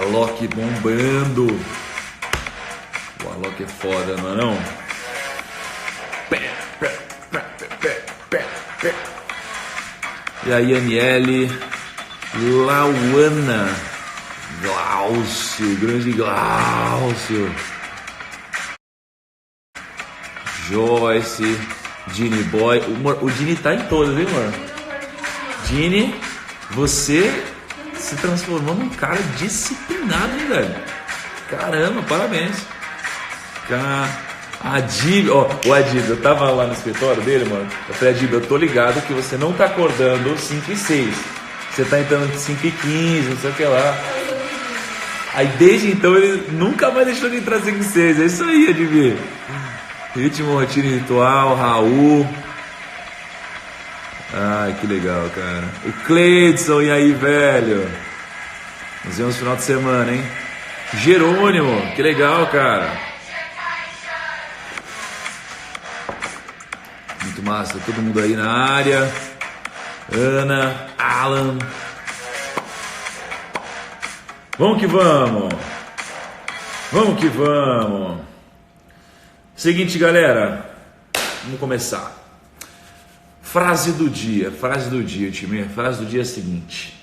Alok bombando. O Alok é foda, não é não? E aí, Aniele, Lauana, Glaucio, grande Glaucio, Joyce, Dini Boy. O Dini tá em todas, hein, mano? Dini, você se transformou num cara disciplinado, hein, velho? Caramba, parabéns. Adib, o Adib, eu tava lá no escritório dele, mano. Eu falei, Adib, eu tô ligado que você não tá acordando 5 e 6. Você tá entrando de 5 e 15, não sei o que lá. Aí desde então ele nunca mais deixou de entrar 5 e 6. É isso aí, Adib. Ritmo, rotina ritual, Raul. Ai, que legal, cara. O Cleidson, e aí, velho? Nos vemos no final de semana, hein? Jerônimo, que legal, cara. Muito massa, todo mundo aí na área. Ana, Alan. Vamos que vamos. Vamos que vamos. Seguinte, galera. Vamos começar. Frase do dia, time. Frase do dia é a seguinte: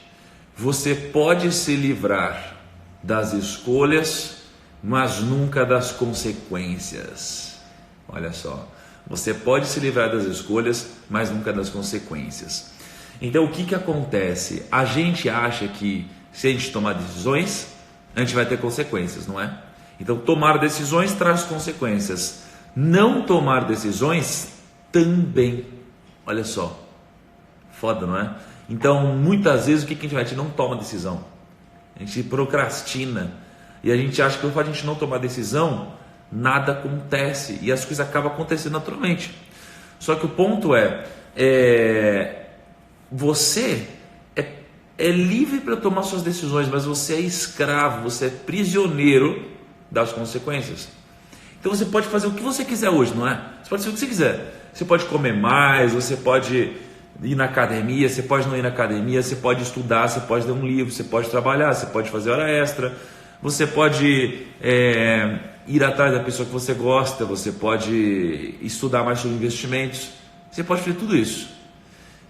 você pode se livrar das escolhas, mas nunca das consequências. Olha só. Você pode se livrar das escolhas, mas nunca das consequências. Então, o que acontece? A gente acha que se a gente tomar decisões, a gente vai ter consequências, não é? Então, tomar decisões traz consequências. Não tomar decisões também. Olha só. Foda, não é? Então, muitas vezes, o que a gente vai? A gente não toma decisão. A gente procrastina. E a gente acha que o fato de a gente não tomar decisão, nada acontece e as coisas acabam acontecendo naturalmente. Só que o ponto você é livre para tomar suas decisões, mas você é escravo, você é prisioneiro das consequências. Então você pode fazer o que você quiser hoje, não é? Você pode fazer o que você quiser. Você pode comer mais, você pode ir na academia, você pode não ir na academia, você pode estudar, você pode ler um livro, você pode trabalhar, você pode fazer hora extra, você pode ir atrás da pessoa que você gosta, você pode estudar mais sobre investimentos, você pode fazer tudo isso.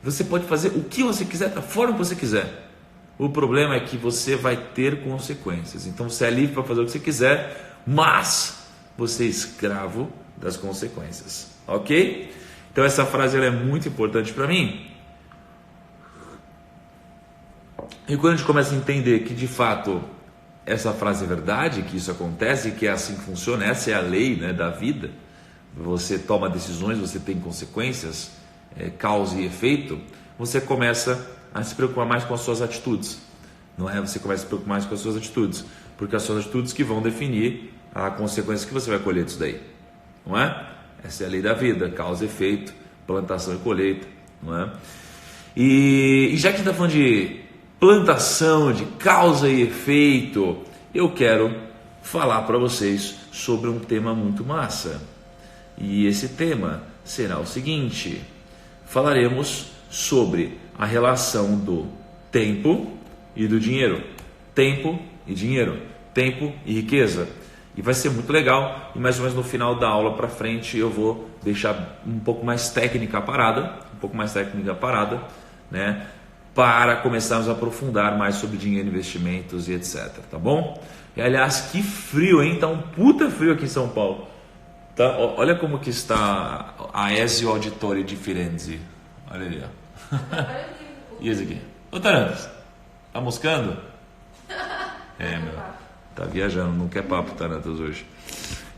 Você pode fazer o que você quiser, da forma que você quiser. O problema é que você vai ter consequências. Então você é livre para fazer o que você quiser, mas você é escravo das consequências. Ok? Então essa frase ela é muito importante para mim. E quando a gente começa a entender que de fato essa frase é verdade, que isso acontece, que é assim que funciona, essa é a lei, né, da vida. Você toma decisões, você tem consequências, causa e efeito. Você começa a se preocupar mais com as suas atitudes, não é? Você começa a se preocupar mais com as suas atitudes, porque as suas atitudes que vão definir a consequência que você vai colher disso daí, não é? Essa é a lei da vida, causa e efeito, plantação e colheita, não é? E já que a gente está falando de plantação, de causa e efeito, eu quero falar para vocês sobre um tema muito massa. E esse tema será o seguinte: falaremos sobre a relação do tempo e do dinheiro. Tempo e dinheiro, tempo e riqueza. E vai ser muito legal, e mais ou menos no final da aula para frente eu vou deixar um pouco mais técnica a parada, né? Para começarmos a aprofundar mais sobre dinheiro, investimentos e etc, tá bom? E aliás, que frio, hein? Tá um puta frio aqui em São Paulo. Tá? Olha como que está a Ezio Auditore de Firenze. Olha ali, ó. E esse aqui? Ô Tarantos, tá moscando? Meu. Tá viajando, não quer papo, Tarantos, hoje.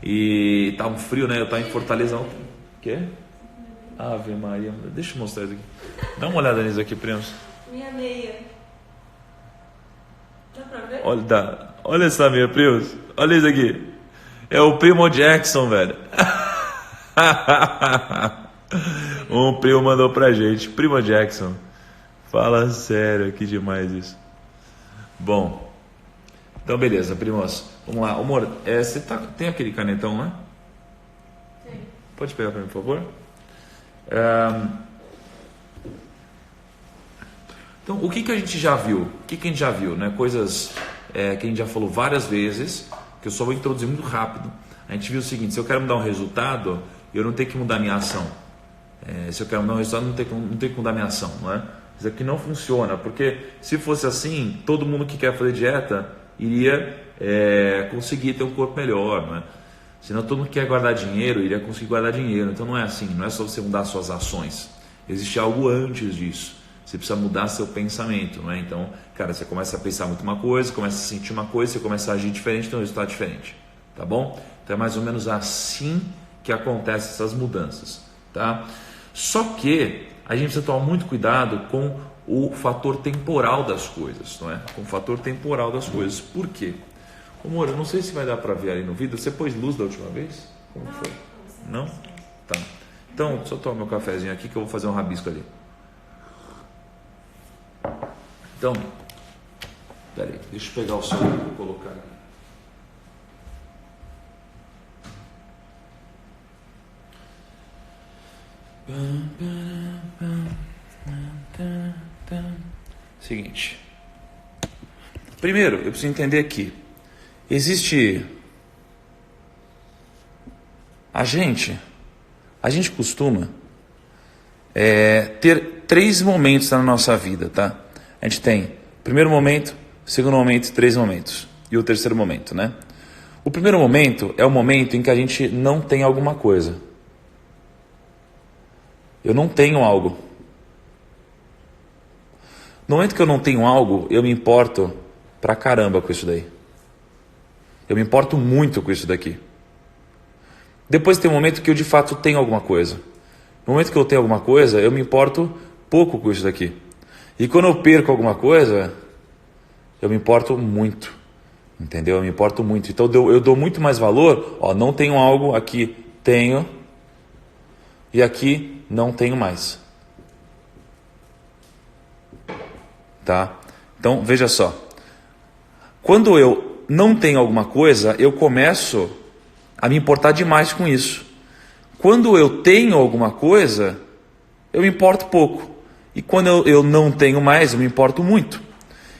E tá um frio, né? Eu tava em Fortaleza ontem. O quê? Ave Maria. Deixa eu mostrar isso aqui. Dá uma olhada nisso aqui, primos. Minha meia. Dá pra ver? Olha essa meia, primos. Olha isso aqui. É o Primo Jackson, velho. Um primo mandou pra gente. Primo Jackson. Fala sério, que demais isso. Bom. Então, beleza, primos. Vamos lá. Amor, você tem aquele canetão lá? Sim. Pode pegar pra mim, por favor? Então, o que a gente já viu? Né? Coisas que a gente já falou várias vezes, que eu só vou introduzir muito rápido. A gente viu o seguinte: se eu quero mudar um resultado, eu não tenho que mudar minha ação. Se eu quero mudar um resultado, não tenho que mudar minha ação, não é? Isso aqui não funciona, porque se fosse assim, todo mundo que quer fazer dieta iria conseguir ter um corpo melhor, não é? Senão todo mundo que quer guardar dinheiro iria conseguir guardar dinheiro. Então não é assim, não é só você mudar suas ações. Existe algo antes disso. Você precisa mudar seu pensamento, não é? Então, cara, você começa a pensar muito uma coisa, começa a sentir uma coisa, você começa a agir diferente, então o resultado é diferente, tá bom? Então é mais ou menos assim que acontecem essas mudanças, tá? Só que a gente precisa tomar muito cuidado com o fator temporal das coisas, não é? Com o fator temporal das coisas. Por quê? Amor, eu não sei se vai dar para ver ali no vídeo. Você pôs luz da última vez? Como foi? Não? Tá. Então, só tomar meu cafezinho aqui que eu vou fazer um rabisco ali. Então, peraí, deixa eu pegar o som e vou colocar aqui. Seguinte. Primeiro, eu preciso entender aqui. Existe... A gente costuma ter 3 momentos na nossa vida, tá? A gente tem primeiro momento, segundo momento, 3 momentos. E o terceiro momento, né? O primeiro momento é o momento em que a gente não tem alguma coisa. Eu não tenho algo. No momento que eu não tenho algo, eu me importo pra caramba com isso daí. Eu me importo muito com isso daqui. Depois tem um momento que eu de fato tenho alguma coisa. No momento que eu tenho alguma coisa, eu me importo pouco com isso daqui. E quando eu perco alguma coisa, eu me importo muito. Entendeu? Eu me importo muito. Então eu dou muito mais valor. Ó, não tenho algo, aqui tenho. E aqui não tenho mais. Tá? Então veja só. Quando eu não tenho alguma coisa, eu começo a me importar demais com isso. Quando eu tenho alguma coisa, eu me importo pouco. E quando eu não tenho mais, eu me importo muito.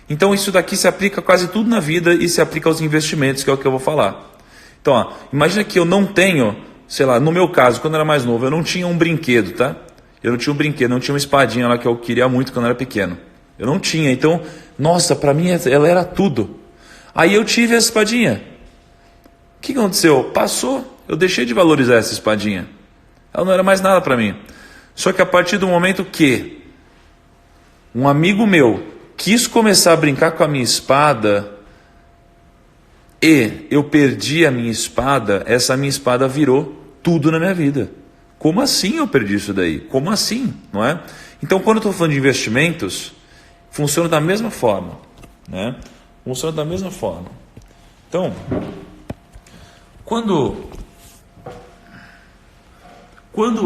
Então isso daqui se aplica a quase tudo na vida e se aplica aos investimentos, que é o que eu vou falar. Então, ó, imagina que eu não tenho, sei lá, no meu caso, quando eu era mais novo, eu não tinha um brinquedo, tá? Eu não tinha um brinquedo, não tinha uma espadinha lá que eu queria muito quando eu era pequeno. Eu não tinha, então, nossa, para mim ela era tudo. Aí eu tive essa espadinha. O que aconteceu? Passou, eu deixei de valorizar essa espadinha. Ela não era mais nada para mim. Só que a partir do momento que um amigo meu quis começar a brincar com a minha espada e eu perdi a minha espada, essa minha espada virou tudo na minha vida. Como assim eu perdi isso daí? Como assim? Não é? Então, quando eu estou falando de investimentos, funciona da mesma forma, né? Funciona da mesma forma. Então, quando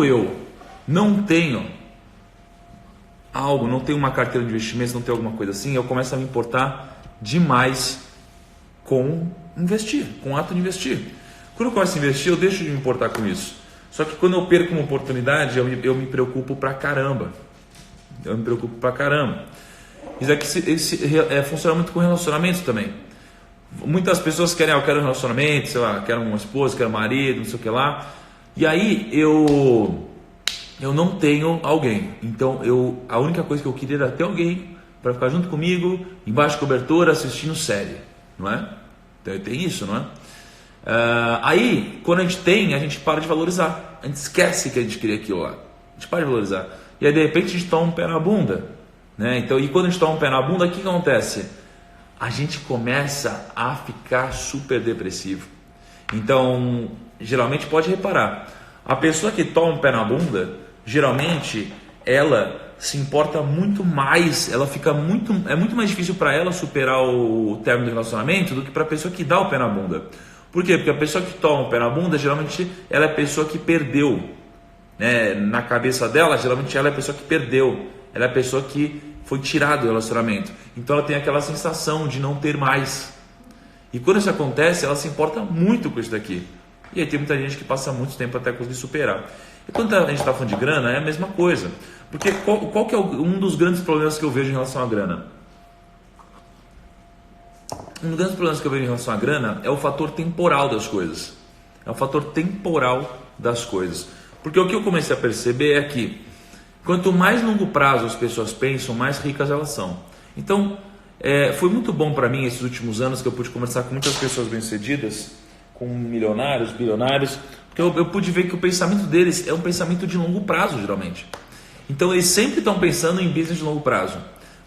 eu não tenho algo, não tenho uma carteira de investimentos, não tenho alguma coisa assim, eu começo a me importar demais com investir, com o ato de investir. Quando eu começo a investir, eu deixo de me importar com isso. Só que quando eu perco uma oportunidade, eu me preocupo pra caramba. Isso aqui funciona muito com relacionamentos também. Muitas pessoas querem, eu quero um relacionamento, sei lá, quero uma esposa, quero um marido, não sei o que lá. E aí eu não tenho alguém. Então a única coisa que eu queria era ter alguém para ficar junto comigo, embaixo de cobertura, assistindo série, não é? Então tem isso, não é? Aí quando a gente para de valorizar. A gente esquece que a gente queria aquilo lá. A gente para de valorizar. E aí de repente a gente toma um pé na bunda, né? Então, e quando a gente toma um pé na bunda, o que acontece? A gente começa a ficar super depressivo. Então, geralmente pode reparar, a pessoa que toma um pé na bunda, geralmente ela se importa muito mais, é muito mais difícil para ela superar o término do relacionamento do que para a pessoa que dá o pé na bunda. Por quê? Porque a pessoa que toma o pé na bunda, geralmente ela é a pessoa que perdeu, né? Na cabeça dela, geralmente ela é a pessoa que perdeu, ela é a pessoa que foi tirada do relacionamento. Então ela tem aquela sensação de não ter mais. E quando isso acontece, ela se importa muito com isso daqui. E aí tem muita gente que passa muito tempo até conseguir superar. E quando a gente está falando de grana, é a mesma coisa. Porque qual que é um dos grandes problemas que eu vejo em relação à grana? um dos grandes problemas que eu vejo em relação à grana é o fator temporal das coisas. É o fator temporal das coisas. Porque o que eu comecei a perceber é que quanto mais longo prazo as pessoas pensam, mais ricas elas são. Então, foi muito bom para mim esses últimos anos que eu pude conversar com muitas pessoas bem-sucedidas, com milionários, bilionários, porque eu pude ver que o pensamento deles é um pensamento de longo prazo, geralmente. Então, eles sempre estão pensando em business de longo prazo.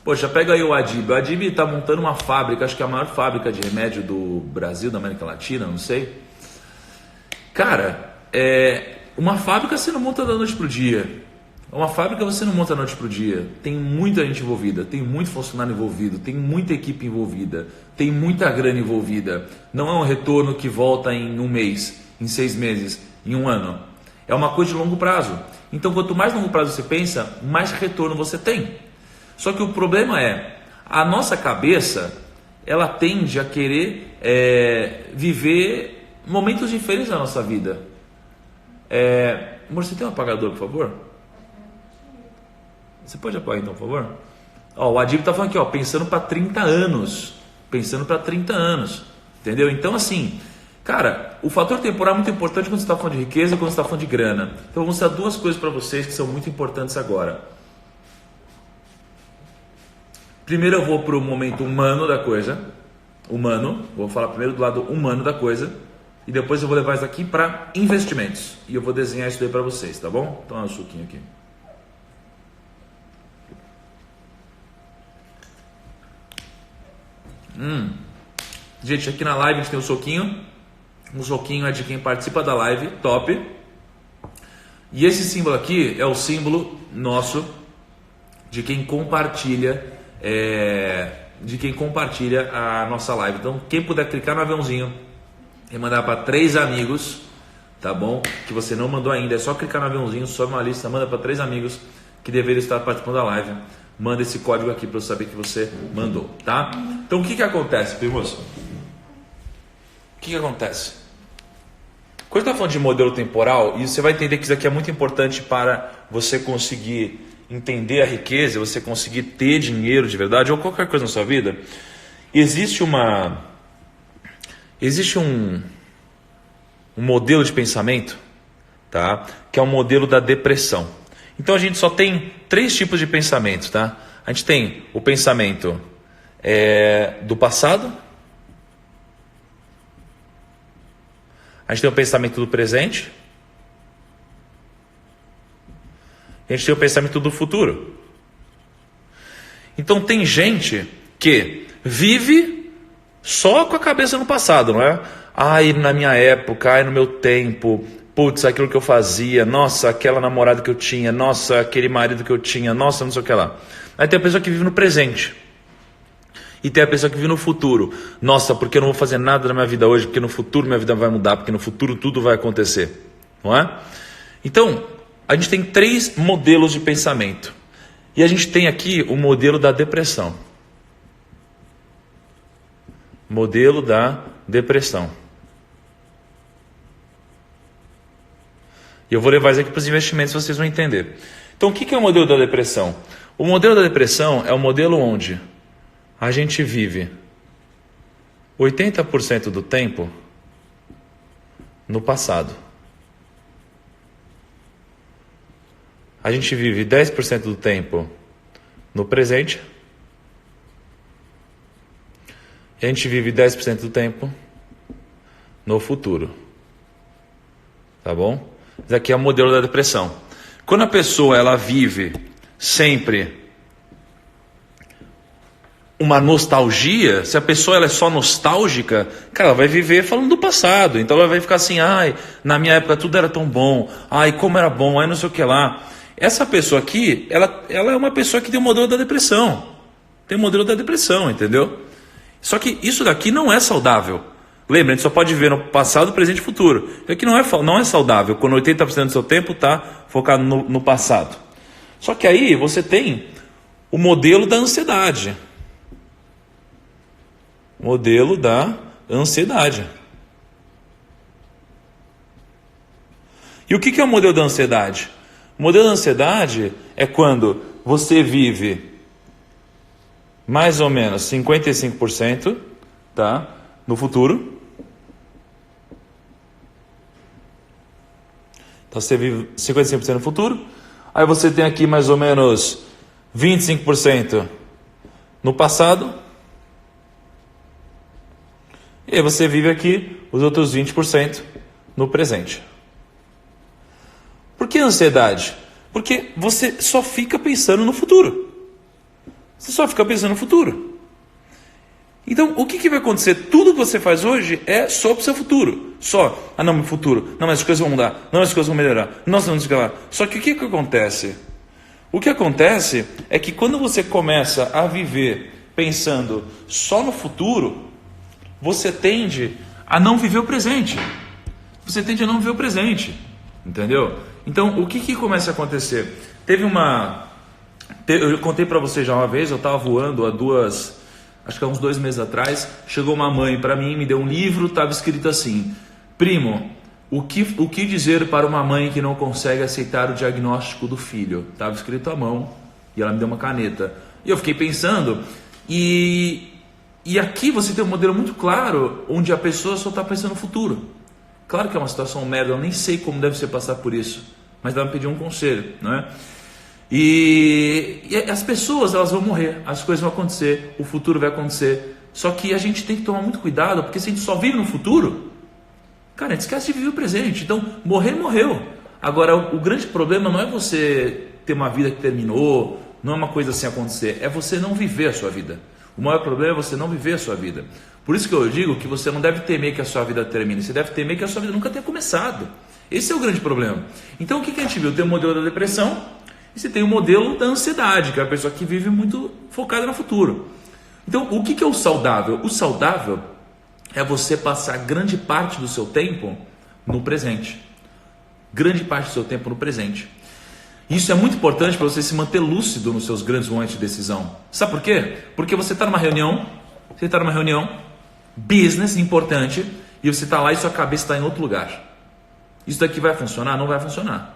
Poxa, pega aí o Adib. O Adib está montando uma fábrica, acho que é a maior fábrica de remédio do Brasil, da América Latina, não sei. Cara, uma fábrica você não monta da noite para o dia. Uma fábrica você não monta da noite para o dia. Tem muita gente envolvida, tem muito funcionário envolvido, tem muita equipe envolvida, tem muita grana envolvida. Não é um retorno que volta em um mês, em 6 meses, em um ano. É uma coisa de longo prazo. Então, quanto mais longo prazo você pensa, mais retorno você tem. Só que o problema é, a nossa cabeça, ela tende a querer viver momentos diferentes da nossa vida. Amor, você tem um apagador, por favor? Você pode apagar então, por favor? O Adib está falando aqui, pensando para 30 anos. Pensando para 30 anos. Entendeu? Então, assim, cara, o fator temporal é muito importante quando você está falando de riqueza e quando você está falando de grana. Então, eu vou mostrar 2 coisas para vocês que são muito importantes agora. Primeiro eu vou para o momento humano da coisa. Humano. Vou falar primeiro do lado humano da coisa. E depois eu vou levar isso aqui para investimentos. E eu vou desenhar isso daí para vocês, tá bom? Então, um suquinho aqui. Gente, aqui na live a gente tem o soquinho. O soquinho é de quem participa da live, top. E esse símbolo aqui é o símbolo nosso de quem compartilha, a nossa live. Então, quem puder clicar no aviãozinho e mandar para 3 amigos, tá bom? Que você não mandou ainda, é só clicar no aviãozinho, sobe uma lista, manda para 3 amigos que deveriam estar participando da live. Manda esse código aqui para eu saber que você mandou, tá? Então, o que acontece, primos? O que acontece? Quando está falando de modelo temporal, e você vai entender que isso aqui é muito importante para você conseguir entender a riqueza, você conseguir ter dinheiro de verdade, ou qualquer coisa na sua vida, existe um modelo de pensamento, tá? Que é o modelo da depressão. Então a gente só tem 3 tipos de pensamento, tá? A gente tem o pensamento do passado, a gente tem o pensamento do presente, e a gente tem o pensamento do futuro. Então tem gente que vive só com a cabeça no passado, não é? Ai, na minha época, ai, no meu tempo, putz, aquilo que eu fazia, nossa, aquela namorada que eu tinha, nossa, aquele marido que eu tinha, nossa, não sei o que lá. Aí tem a pessoa que vive no presente. E tem a pessoa que vive no futuro. Nossa, porque eu não vou fazer nada na minha vida hoje, porque no futuro minha vida vai mudar, porque no futuro tudo vai acontecer. Não é? Então, a gente tem 3 modelos de pensamento. E a gente tem aqui o modelo da depressão. Modelo da depressão. E eu vou levar isso aqui para os investimentos, vocês vão entender. Então, o que é o modelo da depressão? O modelo da depressão é o modelo onde a gente vive 80% do tempo no passado. A gente vive 10% do tempo no presente. E a gente vive 10% do tempo no futuro. Tá bom? Isso aqui é o modelo da depressão. Quando a pessoa ela vive sempre uma nostalgia, se a pessoa ela é só nostálgica, cara, ela vai viver falando do passado. Então ela vai ficar assim, ai, na minha época tudo era tão bom, ai, como era bom, ai, não sei o que lá. Essa pessoa aqui, ela é uma pessoa que tem o modelo da depressão. Tem o modelo da depressão, entendeu? Só que isso daqui não é saudável. Lembra, a gente só pode viver no passado, presente e futuro. Isso aqui não é saudável, quando 80% do seu tempo está focado no passado. Só que aí você tem o modelo da ansiedade. Modelo da ansiedade. E o que é o modelo da ansiedade? O modelo da ansiedade é quando você vive mais ou menos 55% tá? No futuro. Então você vive 55% no futuro. Aí você tem aqui mais ou menos 25% no passado. E aí você vive aqui os outros 20% no presente. Por que ansiedade? Porque você só fica pensando no futuro. Você só fica pensando no futuro. Então, o que vai acontecer? Tudo que você faz hoje é só para o seu futuro. Só, não, meu futuro. Não, mas as coisas vão mudar. Não, as coisas vão melhorar. Nossa, não sei o que lá. Só que o que acontece? O que acontece é que quando você começa a viver pensando só no futuro, você tende a não viver o presente. Você tende a não viver o presente. Entendeu? Então, o que começa a acontecer? Eu contei para você já uma vez, eu estava voando acho que há uns 2 meses atrás, chegou uma mãe para mim, me deu um livro, estava escrito assim: primo, o que dizer para uma mãe que não consegue aceitar o diagnóstico do filho? Estava escrito à mão e ela me deu uma caneta. E eu fiquei pensando, e aqui você tem um modelo muito claro, onde a pessoa só está pensando no futuro. Claro que é uma situação merda, eu nem sei como deve ser passar por isso, mas ela me pediu um conselho, né? E as pessoas, elas vão morrer, as coisas vão acontecer, o futuro vai acontecer. Só que a gente tem que tomar muito cuidado, porque se a gente só vive no futuro, cara, a gente esquece de viver o presente. Então, morrer, morreu. Agora, o grande problema não é você ter uma vida que terminou, não é uma coisa assim acontecer, é você não viver a sua vida. O maior problema é você não viver a sua vida. Por isso que eu digo que você não deve temer que a sua vida termine, você deve temer que a sua vida nunca tenha começado. Esse é o grande problema. Então, o que a gente viu? Tem o modelo da depressão, e você tem o modelo da ansiedade, que é a pessoa que vive muito focada no futuro. Então, o que é o saudável? O saudável é você passar grande parte do seu tempo no presente. Grande parte do seu tempo no presente. Isso é muito importante para você se manter lúcido nos seus grandes momentos de decisão. Sabe por quê? Porque você está numa reunião, business importante, e você está lá e sua cabeça está em outro lugar. Isso daqui vai funcionar? Não vai funcionar.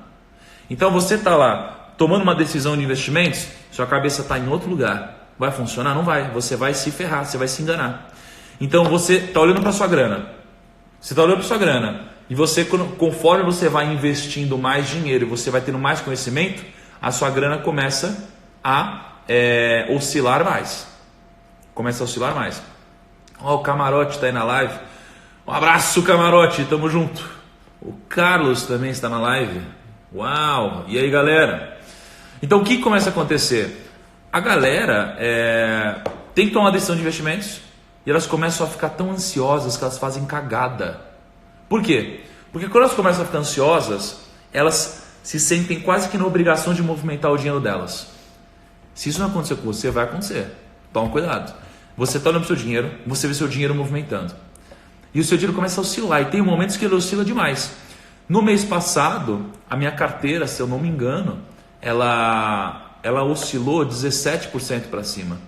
Então você está lá tomando uma decisão de investimentos, sua cabeça está em outro lugar. Vai funcionar? Não vai. Você vai se ferrar, você vai se enganar. Então você está olhando para sua grana. Você está olhando para sua grana. E você, conforme você vai investindo mais dinheiro e você vai tendo mais conhecimento, a sua grana começa a oscilar mais. Começa a oscilar mais. Ó, o Camarote está aí na live. Um abraço, Camarote. Tamo junto. O Carlos também está na live. Uau! E aí, galera? Então, o que começa a acontecer? A galera tem que tomar uma decisão de investimentos e elas começam a ficar tão ansiosas que elas fazem cagada. Por quê? Porque quando elas começam a ficar ansiosas, elas se sentem quase que na obrigação de movimentar o dinheiro delas. Se isso não acontecer com você, vai acontecer. Toma cuidado. Você está olhando para o seu dinheiro, você vê seu dinheiro movimentando. E o seu dinheiro começa a oscilar, e tem momentos que ele oscila demais. No mês passado, a minha carteira, se eu não me engano, ela oscilou 17% para cima,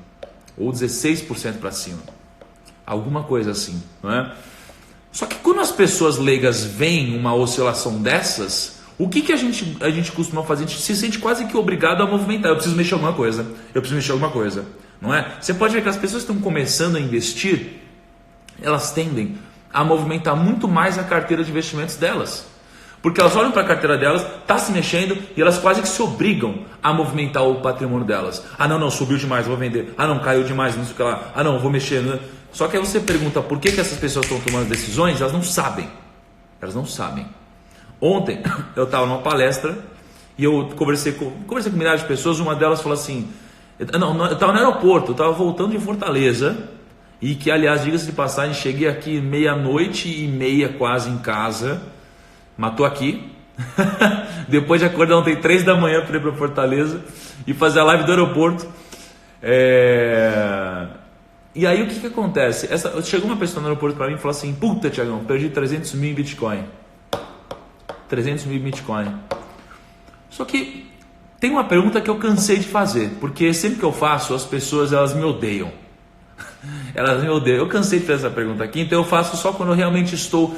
ou 16% para cima, alguma coisa assim, não é? Só que quando as pessoas leigas veem uma oscilação dessas, o que a gente costuma fazer? A gente se sente quase que obrigado a movimentar. Eu preciso mexer alguma coisa, não é? Você pode ver que as pessoas que estão começando a investir, elas tendem a movimentar muito mais a carteira de investimentos delas. Porque elas olham para a carteira delas, está se mexendo e elas quase que se obrigam a movimentar o patrimônio delas. Ah, não, subiu demais, vou vender. Ah, não, caiu demais, não sei o que lá. Ah, não, vou mexer. Só que aí você pergunta por que essas pessoas estão tomando decisões, elas não sabem. Elas não sabem. Ontem eu estava numa palestra e eu conversei com milhares de pessoas. Uma delas falou assim, eu estava no aeroporto, eu estava voltando de Fortaleza e que, aliás, diga-se de passagem, cheguei aqui 00:30 quase em casa. Matou aqui. Depois de acordar ontem 3 da manhã para ir para Fortaleza e fazer a live do aeroporto. E aí o que acontece? Chegou uma pessoa no aeroporto para mim e falou assim: puta, Thiagão, perdi 300 mil em Bitcoin. 300 mil em Bitcoin. Só que tem uma pergunta que eu cansei de fazer, porque sempre que eu faço, as pessoas elas me odeiam. Elas me odeiam. Eu cansei de fazer essa pergunta aqui, então eu faço só quando eu realmente estou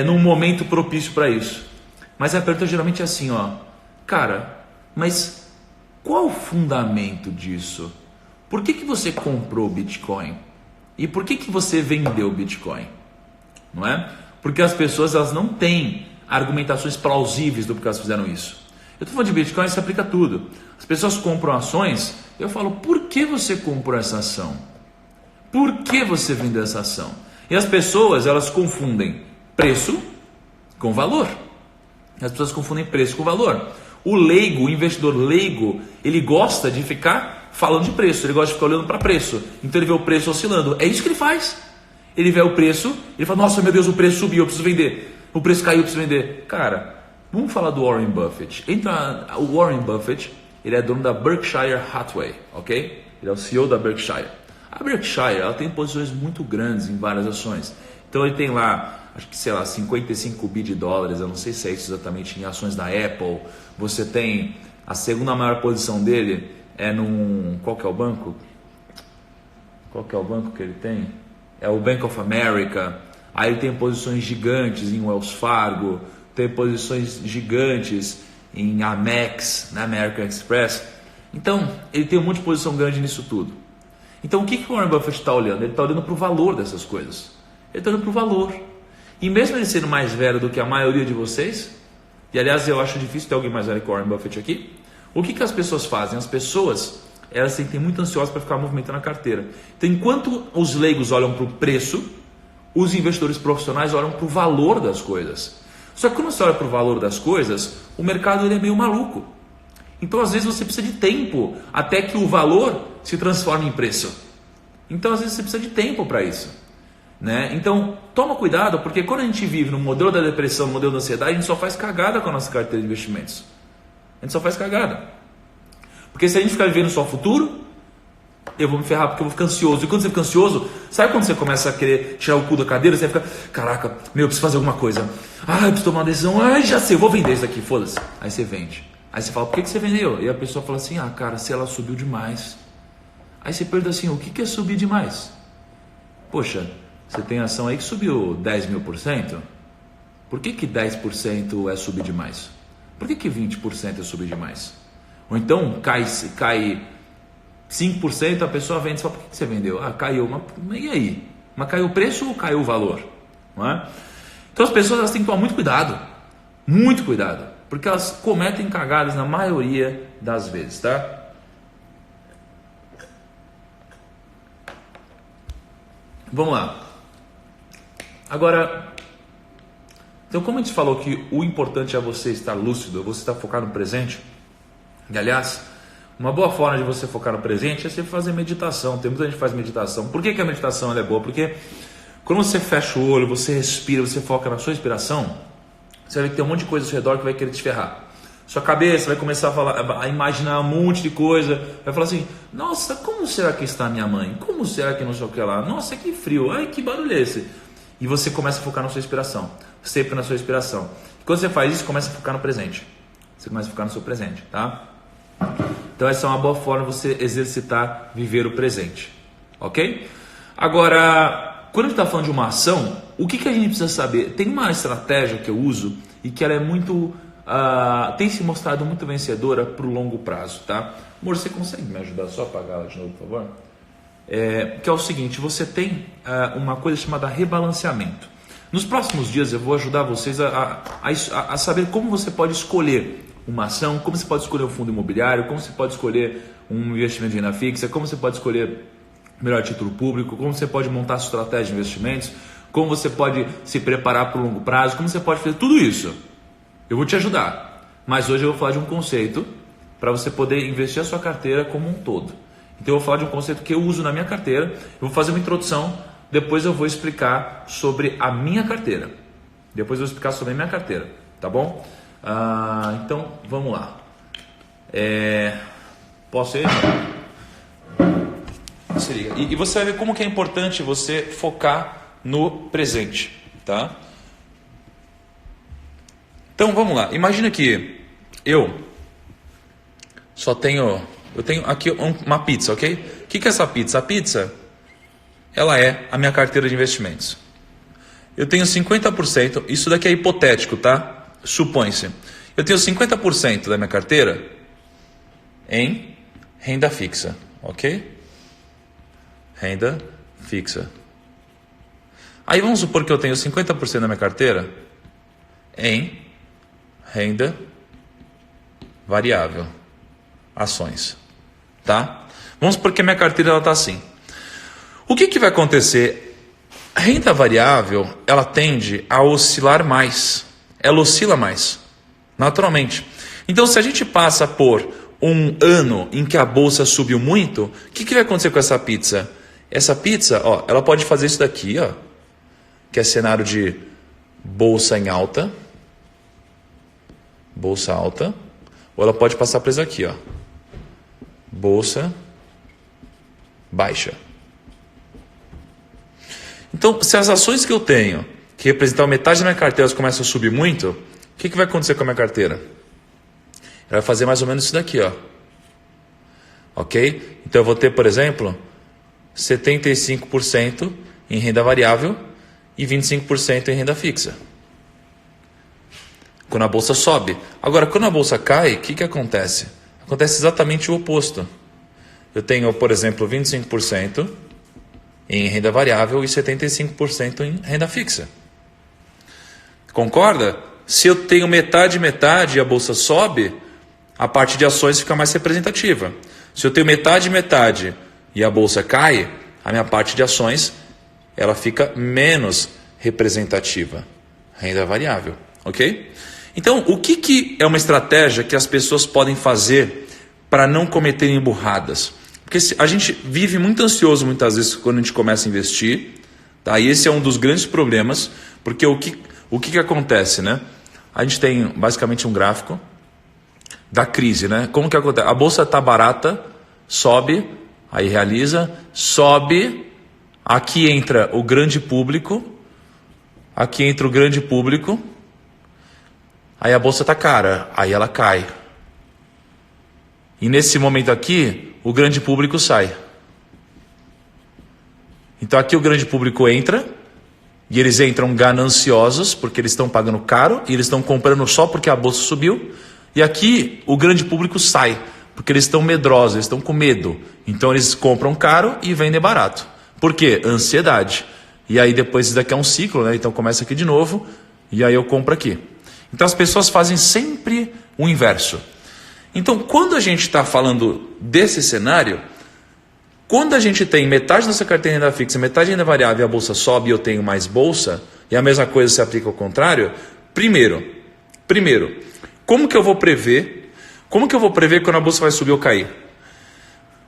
num momento propício para isso. Mas a pergunta geralmente é assim, ó, cara, mas qual o fundamento disso? Por que você comprou Bitcoin? E por que você vendeu o Bitcoin? Não é? Porque as pessoas elas não têm argumentações plausíveis do porquê elas fizeram isso. Eu estou falando de Bitcoin, isso aplica a tudo. As pessoas compram ações, eu falo, por que você comprou essa ação? Por que você vendeu essa ação? E as pessoas, elas confundem preço com valor. As pessoas confundem preço com valor. O leigo, o investidor leigo, ele gosta de ficar falando de preço, ele gosta de ficar olhando para preço. Então ele vê o preço oscilando. É isso que ele faz. Ele vê o preço, ele fala, nossa, meu Deus, o preço subiu, eu preciso vender. O preço caiu, eu preciso vender. Cara, vamos falar do Warren Buffett. O Warren Buffett, ele é dono da Berkshire Hathaway, ok? Ele é o CEO da Berkshire. A Berkshire, ela tem posições muito grandes em várias ações. Então ele tem lá, acho que sei lá, 55 bi de dólares, eu não sei se é isso exatamente, em ações da Apple. Você tem a segunda maior posição dele é num... Qual que é o banco? Qual que é o banco que ele tem? É o Bank of America. Aí ele tem posições gigantes em Wells Fargo, tem posições gigantes em Amex, na American Express. Então, ele tem um monte de posição grande nisso tudo. Então, o que o Warren Buffett está olhando? Ele está olhando para o valor dessas coisas. Ele está olhando para o valor. E mesmo ele sendo mais velho do que a maioria de vocês, e aliás eu acho difícil ter alguém mais velho que o Warren Buffett aqui, o que as pessoas fazem? As pessoas, elas se sentem muito ansiosas para ficar movimentando a carteira. Então, enquanto os leigos olham para o preço, os investidores profissionais olham para o valor das coisas. Só que quando você olha para o valor das coisas, o mercado ele é meio maluco. Então, às vezes, você precisa de tempo até que o valor se transforme em preço. Então, às vezes, você precisa de tempo para isso. Né? Então, toma cuidado, porque quando a gente vive no modelo da depressão, no modelo da ansiedade, a gente só faz cagada com a nossa carteira de investimentos. A gente só faz cagada. Porque se a gente ficar vivendo só o futuro, eu vou me ferrar porque eu vou ficar ansioso. E quando você fica ansioso, sabe quando você começa a querer tirar o cu da cadeira? Você fica, caraca, eu preciso fazer alguma coisa. Eu preciso tomar uma decisão. Já sei, eu vou vender isso aqui, foda-se. Aí você vende. Aí você fala, por que você vendeu? E a pessoa fala assim, cara, se ela subiu demais. Aí você pergunta assim, o que é subir demais? Poxa, você tem ação aí que subiu 10 mil %? Por que 10% é subir demais? Por que 20% é subir demais? Ou então cai 5%, a pessoa vende, só por que você vendeu? Caiu, mas e aí? Mas caiu o preço ou caiu o valor? Não é? Então as pessoas elas têm que tomar muito cuidado, porque elas cometem cagadas na maioria das vezes, tá? Vamos lá. Agora, então como a gente falou que o importante é você estar lúcido, é você estar focado no presente, e aliás, uma boa forma de você focar no presente é você fazer meditação. Tem muita gente que faz meditação. Por que a meditação ela é boa? Porque quando você fecha o olho, você respira, você foca na sua inspiração, você vai ver que tem um monte de coisa ao seu redor que vai querer te ferrar. Sua cabeça vai começar a imaginar um monte de coisa, vai falar assim, nossa, como será que está minha mãe? Como será que não sei o que lá? Nossa, que frio, ai, que barulho é esse? E você começa a focar na sua inspiração, sempre na sua inspiração. E quando você faz isso, começa a focar no presente. Você começa a focar no seu presente, tá? Então essa é uma boa forma de você exercitar, viver o presente, ok? Agora, quando a gente está falando de uma ação, o que a gente precisa saber? Tem uma estratégia que eu uso e que ela é muito, tem se mostrado muito vencedora para o longo prazo, tá? Amor, você consegue me ajudar só a apagar ela de novo, por favor? Que é o seguinte, você tem uma coisa chamada rebalanceamento. Nos próximos dias eu vou ajudar vocês a saber como você pode escolher uma ação, como você pode escolher um fundo imobiliário, como você pode escolher um investimento de renda fixa, como você pode escolher o melhor título público, como você pode montar sua estratégia de investimentos, como você pode se preparar para o longo prazo, como você pode fazer tudo isso. Eu vou te ajudar, mas hoje eu vou falar de um conceito para você poder investir a sua carteira como um todo. Então eu vou falar de um conceito que eu uso na minha carteira, eu vou fazer uma introdução, depois eu vou explicar sobre a minha carteira. Tá bom? Então, vamos lá. Posso ir? Se liga. E você vai ver como que é importante você focar no presente, tá? Então, vamos lá. Imagina que eu tenho aqui uma pizza, ok? O que é essa pizza? A pizza, ela é a minha carteira de investimentos. Eu tenho 50%, isso daqui é hipotético, tá? Supõe-se, eu tenho 50% da minha carteira em renda fixa, ok? Renda fixa. Aí vamos supor que eu tenho 50% da minha carteira em renda variável, ações, tá? Vamos supor que a minha carteira está assim. O que vai acontecer? A renda variável, ela tende a oscilar mais, ela oscila mais, naturalmente. Então, se a gente passa por um ano em que a bolsa subiu muito, o que vai acontecer com essa pizza? Essa pizza, ó, ela pode fazer isso daqui, ó, que é cenário de bolsa em alta, bolsa alta, ou ela pode passar por isso aqui, ó, bolsa baixa. Então, se as ações que eu tenho, que representam metade da minha carteira, começam a subir muito, o que vai acontecer com a minha carteira? Ela vai fazer mais ou menos isso daqui, ó. Ok? Então eu vou ter, por exemplo, 75% em renda variável e 25% em renda fixa. Quando a bolsa sobe. Agora, quando a bolsa cai, o que acontece? Acontece exatamente o oposto. Eu tenho, por exemplo, 25% em renda variável e 75% em renda fixa. Concorda? Se eu tenho metade e a bolsa sobe, a parte de ações fica mais representativa. Se eu tenho metade e a bolsa cai, a minha parte de ações ela fica menos representativa. Renda variável, ok? Então, o que é uma estratégia que as pessoas podem fazer para não cometerem burradas? Porque a gente vive muito ansioso muitas vezes quando a gente começa a investir, tá? E esse é um dos grandes problemas, porque o que acontece, né? A gente tem basicamente um gráfico da crise, né? Como que acontece? A bolsa está barata, sobe, aí realiza, sobe, aqui entra o grande público, aí a bolsa está cara, aí ela cai. E nesse momento aqui, o grande público sai. Então aqui o grande público entra, e eles entram gananciosos, porque eles estão pagando caro, e eles estão comprando só porque a bolsa subiu. E aqui o grande público sai, porque eles estão medrosos, eles estão com medo. Então eles compram caro e vendem barato. Por quê? Ansiedade. E aí depois isso daqui é um ciclo, né? Então começa aqui de novo, e aí eu compro aqui. Então as pessoas fazem sempre o inverso. Então quando a gente está falando desse cenário, quando a gente tem metade da nossa carteira em renda fixa, metade em renda variável e a bolsa sobe e eu tenho mais bolsa, e a mesma coisa se aplica ao contrário, primeiro, como que eu vou prever quando a bolsa vai subir ou cair?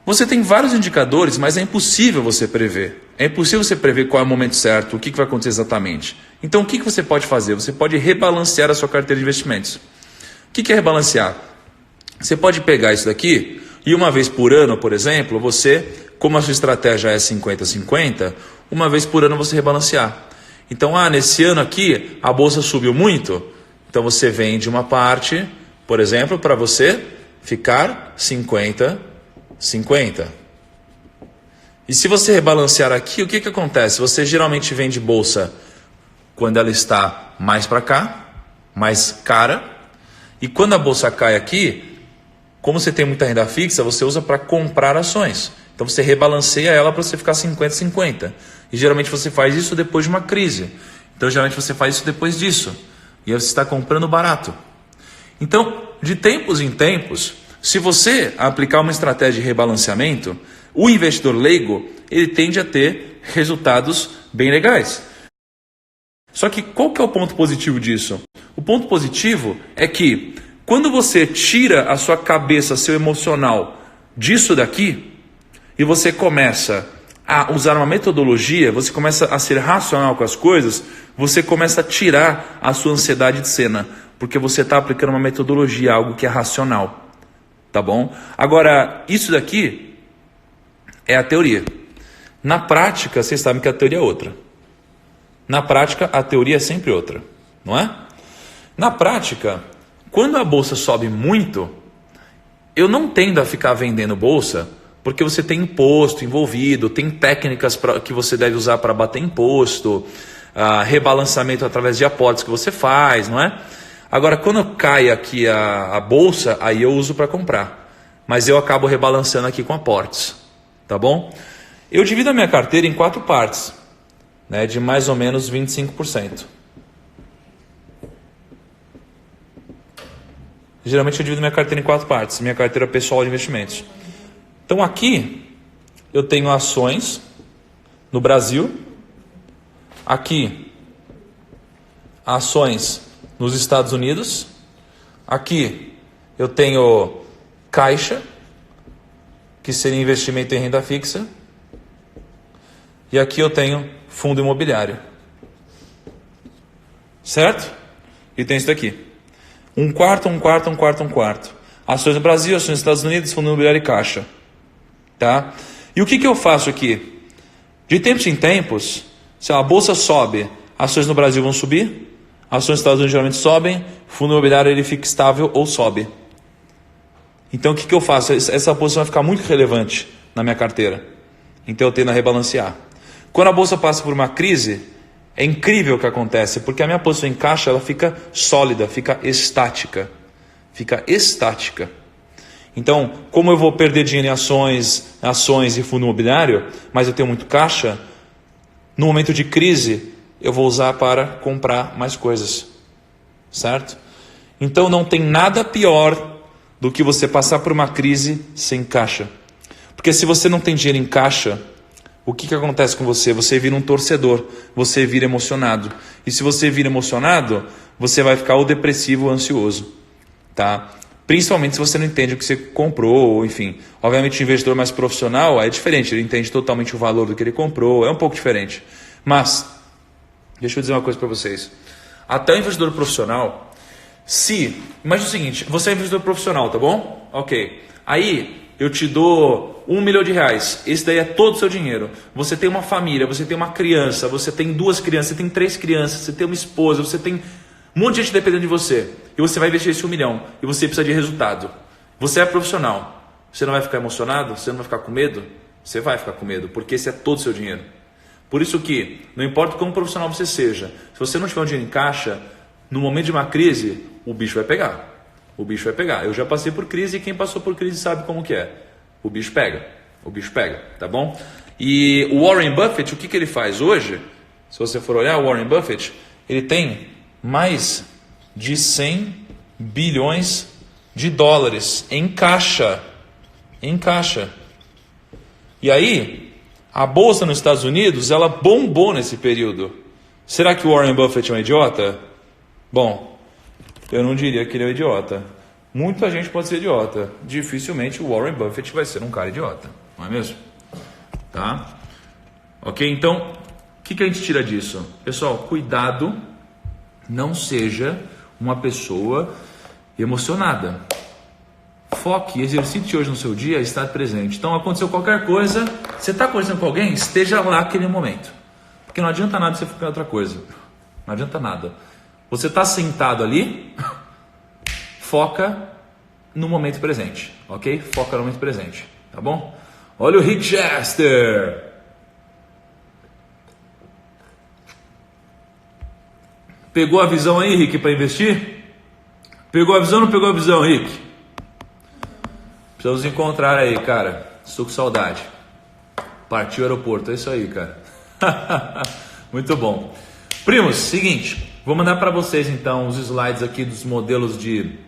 Você tem vários indicadores, mas é impossível você prever. É impossível você prever qual é o momento certo, o que vai acontecer exatamente. Então o que você pode fazer? Você pode rebalancear a sua carteira de investimentos. O que é rebalancear? Você pode pegar isso daqui e uma vez por ano, por exemplo, você, como a sua estratégia é 50-50, uma vez por ano você rebalancear. Então, nesse ano aqui a bolsa subiu muito, então você vende uma parte, por exemplo, para você ficar 50-50. E se você rebalancear aqui, o que acontece? Você geralmente vende bolsa quando ela está mais para cá, mais cara, e quando a bolsa cai aqui, como você tem muita renda fixa, você usa para comprar ações. Então você rebalanceia ela para você ficar 50-50. E geralmente você faz isso depois de uma crise. Então geralmente você faz isso depois disso. E aí você está comprando barato. Então, de tempos em tempos, se você aplicar uma estratégia de rebalanceamento, o investidor leigo ele tende a ter resultados bem legais. Só que qual que é o ponto positivo disso? O ponto positivo é que quando você tira a sua cabeça, seu emocional disso daqui, e você começa a usar uma metodologia, você começa a ser racional com as coisas, você começa a tirar a sua ansiedade de cena, porque você está aplicando uma metodologia, algo que é racional, tá bom? Agora, isso daqui é a teoria. Na prática, vocês sabem que a teoria é outra. Na prática, a teoria é sempre outra, não é? Na prática, quando a bolsa sobe muito, eu não tendo a ficar vendendo bolsa, porque você tem imposto envolvido, tem técnicas que você deve usar para bater imposto, rebalanceamento através de aportes que você faz, não é? Agora, quando cai aqui a bolsa, aí eu uso para comprar. Mas eu acabo rebalanceando aqui com aportes, tá bom? Eu divido a minha carteira em 4 partes, né, de mais ou menos 25%. Geralmente eu divido minha carteira em 4 partes, minha carteira pessoal de investimentos. Então aqui eu tenho ações no Brasil, aqui ações nos Estados Unidos, aqui eu tenho caixa, que seria investimento em renda fixa, e aqui eu tenho fundo imobiliário. Certo? E tem isso daqui. Um quarto. Ações no Brasil, ações nos Estados Unidos, fundo imobiliário e caixa. Tá? E o que eu faço aqui? De tempos em tempos, se a bolsa sobe, ações no Brasil vão subir, ações nos Estados Unidos geralmente sobem, fundo imobiliário ele fica estável ou sobe. Então o que eu faço? Essa posição vai ficar muito relevante na minha carteira. Então eu tendo a rebalancear. Quando a bolsa passa por uma crise, é incrível o que acontece, porque a minha posição em caixa ela fica sólida, fica estática. Então, como eu vou perder dinheiro em ações e fundo imobiliário, mas eu tenho muito caixa, no momento de crise, eu vou usar para comprar mais coisas. Certo? Então, não tem nada pior do que você passar por uma crise sem caixa. Porque se você não tem dinheiro em caixa, o que acontece com você? Você vira um torcedor, você vira emocionado. E se você vira emocionado, você vai ficar ou depressivo ou ansioso. Tá? Principalmente se você não entende o que você comprou, ou enfim. Obviamente o investidor mais profissional é diferente, ele entende totalmente o valor do que ele comprou, é um pouco diferente. Mas, deixa eu dizer uma coisa para vocês. Até o investidor profissional, imagina o seguinte, você é investidor profissional, tá bom? Ok. Aí, eu te dou R$1 milhão, esse daí é todo o seu dinheiro. Você tem uma família, você tem uma criança, você tem 2 crianças, você tem 3 crianças, você tem uma esposa, você tem um monte de gente dependendo de você. E você vai investir esse R$1 milhão e você precisa de resultado. Você é profissional, você não vai ficar emocionado? Você não vai ficar com medo? Você vai ficar com medo, porque esse é todo o seu dinheiro. Por isso que, não importa como profissional você seja, se você não tiver um dinheiro em caixa, no momento de uma crise, o bicho vai pegar. Eu já passei por crise e quem passou por crise sabe como que é. O bicho pega, tá bom? E o Warren Buffett, o que ele faz hoje? Se você for olhar, o Warren Buffett, ele tem mais de 100 bilhões de dólares em caixa. E aí, a bolsa nos Estados Unidos, ela bombou nesse período. Será que o Warren Buffett é um idiota? Bom, eu não diria que ele é um idiota. Muita gente pode ser idiota. Dificilmente o Warren Buffett vai ser um cara idiota. Não é mesmo? Tá? Ok? Então, o que a gente tira disso? Pessoal, cuidado. Não seja uma pessoa emocionada. Foque, exercite hoje no seu dia, estar presente. Então, aconteceu qualquer coisa, você está conversando com alguém, esteja lá naquele momento. Porque não adianta nada você ficar em outra coisa. Não adianta nada. Você está sentado ali, foca no momento presente, ok? Foca no momento presente, tá bom? Olha o Rick Chester. Pegou a visão aí, Rick, para investir? Pegou a visão ou não pegou a visão, Rick? Precisamos encontrar aí, cara. Estou com saudade. Partiu o aeroporto, é isso aí, cara. Muito bom. Primos, seguinte, vou mandar para vocês então os slides aqui dos modelos de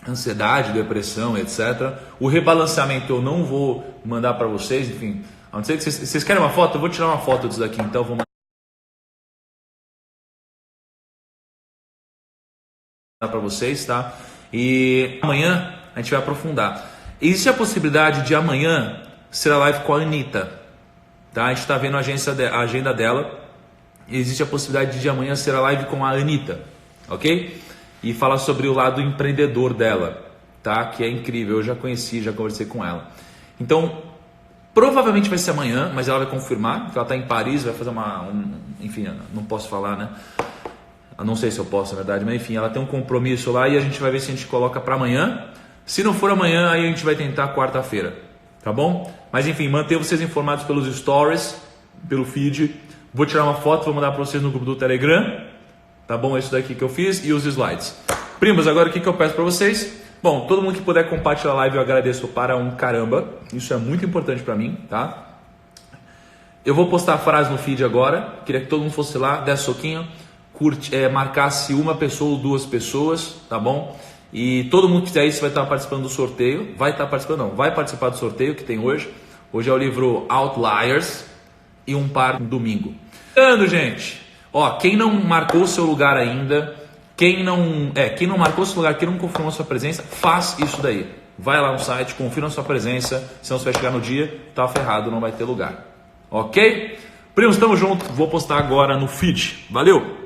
ansiedade, depressão, etc. O rebalanceamento eu não vou mandar para vocês, enfim. A não ser que vocês querem uma foto? Eu vou tirar uma foto disso daqui, então vou mandar para vocês, tá? E amanhã a gente vai aprofundar. Existe a possibilidade de amanhã ser a live com a Anitta, tá? A gente está vendo a agenda dela. Existe a possibilidade de amanhã ser a live com a Anitta, ok? E falar sobre o lado empreendedor dela, tá? Que é incrível, eu já conheci, já conversei com ela. Então, provavelmente vai ser amanhã, mas ela vai confirmar, porque ela está em Paris, vai fazer enfim, não posso falar, né? Eu não sei se eu posso, na verdade, mas enfim, ela tem um compromisso lá e a gente vai ver se a gente coloca para amanhã. Se não for amanhã, aí a gente vai tentar quarta-feira, tá bom? Mas enfim, manter vocês informados pelos stories, pelo feed. Vou tirar uma foto, vou mandar para vocês no grupo do Telegram, tá bom? Isso daqui que eu fiz e os slides. Primos, agora o que eu peço para vocês? Bom, todo mundo que puder compartilhar a live eu agradeço para um caramba. Isso é muito importante para mim, tá? Eu vou postar a frase no feed agora. Queria que todo mundo fosse lá, desse soquinho, marcasse uma pessoa ou duas pessoas, tá bom? E todo mundo que fizer isso vai estar participando do sorteio. Vai participar do sorteio que tem hoje. Hoje é o livro Outliers e um par no domingo. Gente, ó, quem não marcou o seu lugar ainda, quem não marcou o seu lugar, quem não confirmou a sua presença, faz isso daí. Vai lá no site, confirma a sua presença, senão você vai chegar no dia, tá ferrado, não vai ter lugar. Ok? Primos, tamo junto, vou postar agora no feed. Valeu!